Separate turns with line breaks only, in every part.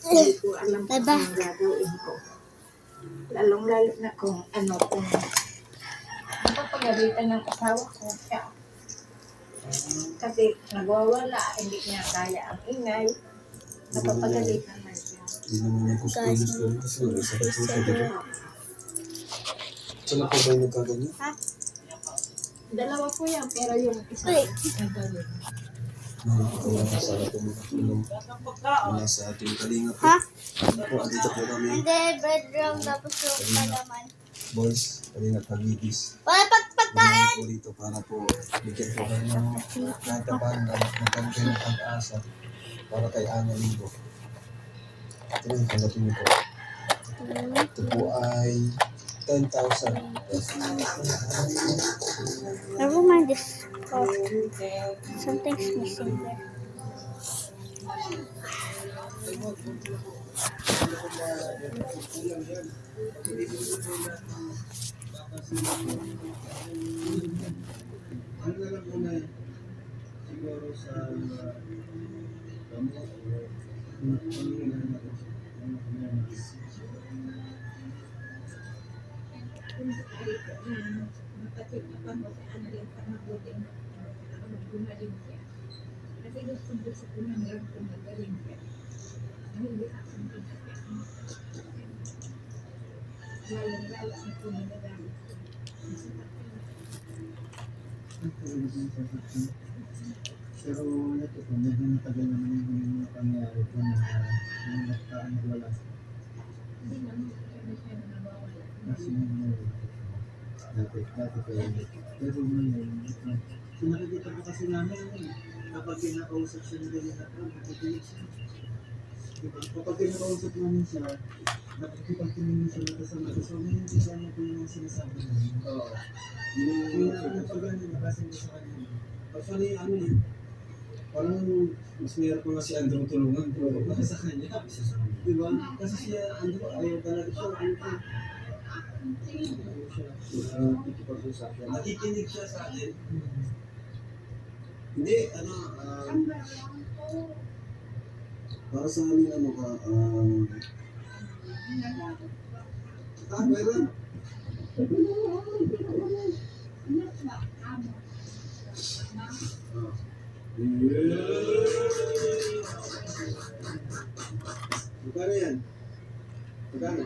Hindi ko alam kung anong gagawin ko. Lalong-lalo na kung napapagalitan ng asawa ko siya. Kasi nagwawala, hindi niya kaya ang ingay. Napapagalitan na siya.
Hindi naman may gusto kasi sakit po siya, diba? Saan po ba yung nagkaganyan?
Ha? Dalawa po yan, pero yung isa nagkaganyan.
Sana po makatulong mula sa ating kalinga po.
Ha?
Po, andito po kami.
Hindi, bedroom tapos yung palaman.
Boys, kalinga pag-ibis.
Wala pagpagkain!
Po dito para po bigyan po kayo ng kahit na paano magkaroon kayo ng pag-asa para kay Ana Ligo. Ito yung tanggapin niyo po. Ito po ay 10,000.
Never mind this part. Something's missing there.
Ano na lang po na siguro sa gamot
Mapatid na pa mo sa rin pa mabuti gumaling siya. Kasi gusto ko sa pinangarap kung magaling siya. Hindi ako pinagkakita. Lalang-lala ang pinagagamit ko.
pero ito po, medyo matagal naman yung mga pangyayari po na yung nagwala.
Hindi naman siya nawawala.
Kasi dati po yun. Pero ngayon, so nakikita po kasi namin kapag kinakausap siya ng ganyan ako, nakikinig siya. Diba? Kapag kinakausap namin siya, nakikipagtingin siya na kasama. So ngayon, hindi siya na po yung sinasabi namin. Oo. Yung napagano, nakasin ko sa kanya. Actually, parang mas meron pa nga si Andrew tulungan pero sa kanya. Diba? Kasi siya, Andrew, ayaw talaga siya. Nakikinig siya sa atin. Hindi, para sa amin, meron. Magkano yan? Magkano?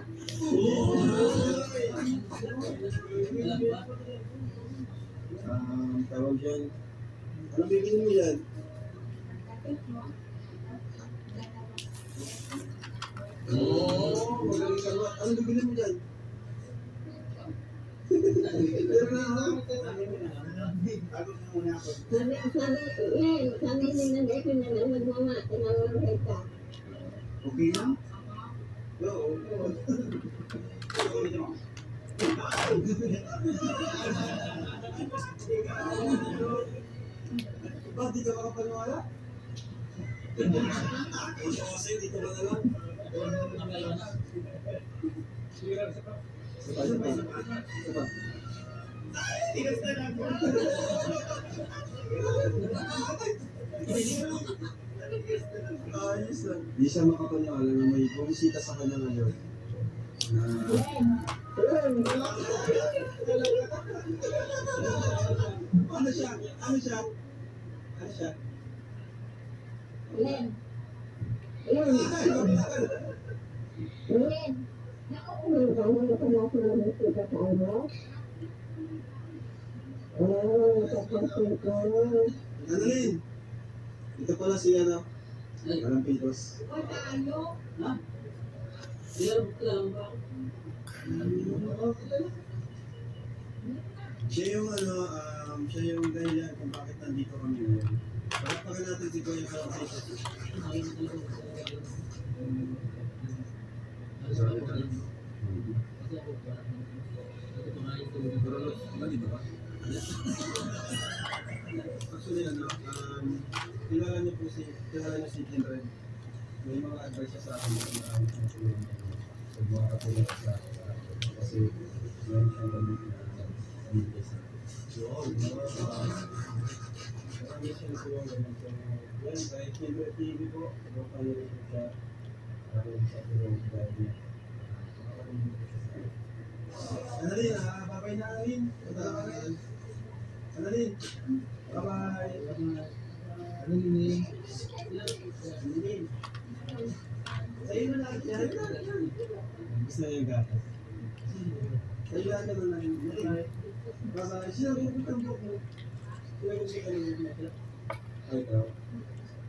Tawag dyan. Ano bibili mo yan? Magaling ka ba? Ano bibili mo dyan?
Sabi nila ko na magmama, tinawag ka.
Okay lang? Oo. Ba't di ka makapaniwala? Ito kasi, dito ba na lang? Sapa. Ayos lang. Di siya makapaniwala na may bumisita sa kanya ngayon. Ano siya? Ano siya? Ano siya?
Len. Nakuulan ka mo na pala sa mga sita sa ano? Kapatid ko.
Annalyn! Ito pala si Parang Pitos.
Ano?
Ha? Siya yung siya yung dahilan kung bakit nandito kami ngayon. Pagpapagan natin si Kuya Francis. Actually, kilala niyo si Kindred. May mga advice sa akin na pag mga katulad sa kasi meron siyang gamit na Yun. Marami siyang tulungan. So, yan, kahit TV po, ano kayo rin siya. Maraming sa tulong dahil niya. Ano rin, babay na rin. Ano rin? Bye-bye. Ano rin? Ano rin? Sa'yo na lang. Gusto niya yung gatas. Sa'yo na lang. Bye-bye. Sino ang buko mo?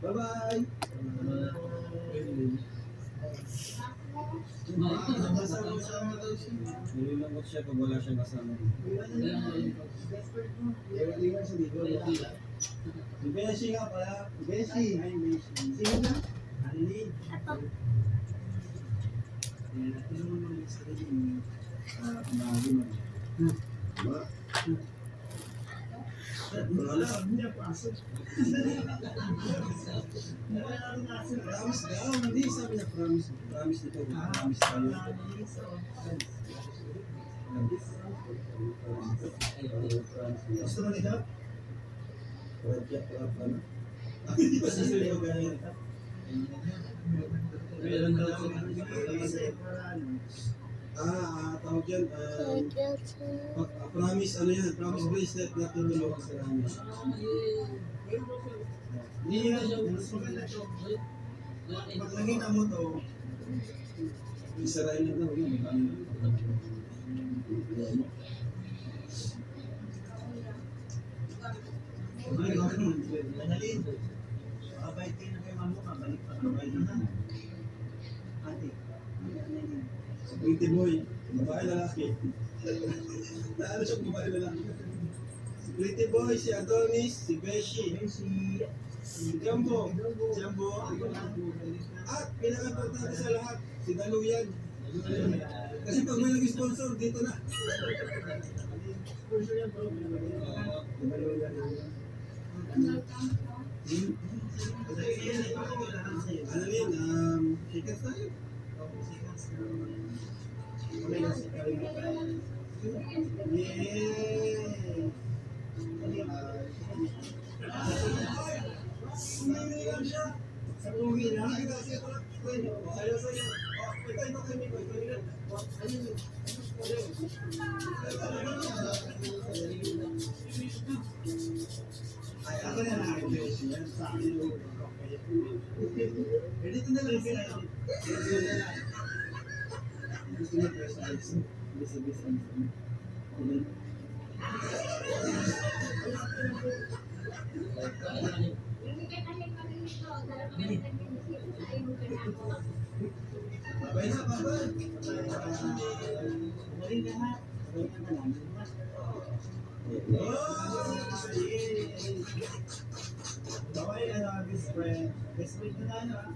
Bye-bye. Nililungkot siya pag wala siyang kasama. Si Beshi nga pala. Beshi. Hi, Beshi. Sino na? Arlene. Ano mo naman sa rin? Kumagi mo. Diba? Wala sa niya pasok. Promise daw, hindi sabi niya promise. Promise nito, promise tayo. Gusto mo nito? Hindi ba sasabi ko ganyan? Meron daw tawag yan, promise, ano yan, promise bracelet na tulong sa namin. Hindi nyo na pag nakita mo to, isarain na daw yun. Manalin, mabait kayo na kayo mamo, mabalik pa, mabait na. Ate, Pretty boy, babae lalaki. Naano siya babae lalaki. Si Pretty boy, si Adonis, si Beshi, si Jumbo, at pinaka-importante sa lahat, si Daluyan. Kasi pag may nag-sponsor, dito na. Sponsor yan bro. Si Daluyan. Ano yun? Chickens tayo? Chickens tayo. Best friend na ano ah.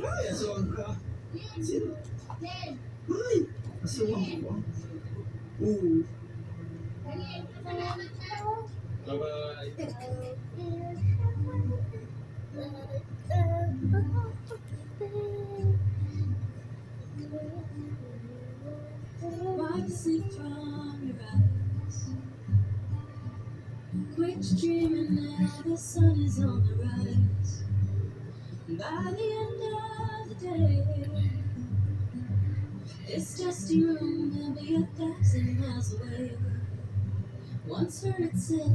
Ay, aswang ka. Sino? Ay, aswang ko. Oo. Bye-bye.
Wipe the sleep from your eyes. Quit dreaming now the sun is on the rise. By the end of the day, this dusty room will be 1,000 miles away. Once heard it said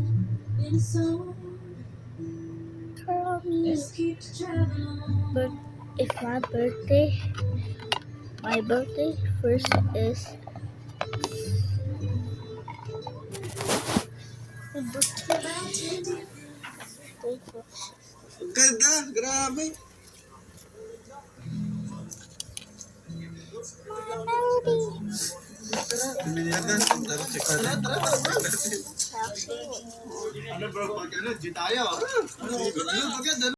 in a song, let's keep traveling on.
But if my birthday first is
Ganda, grabe. Tara, tara. Ano bro, pag ano, di tayo. Ano, pag ano,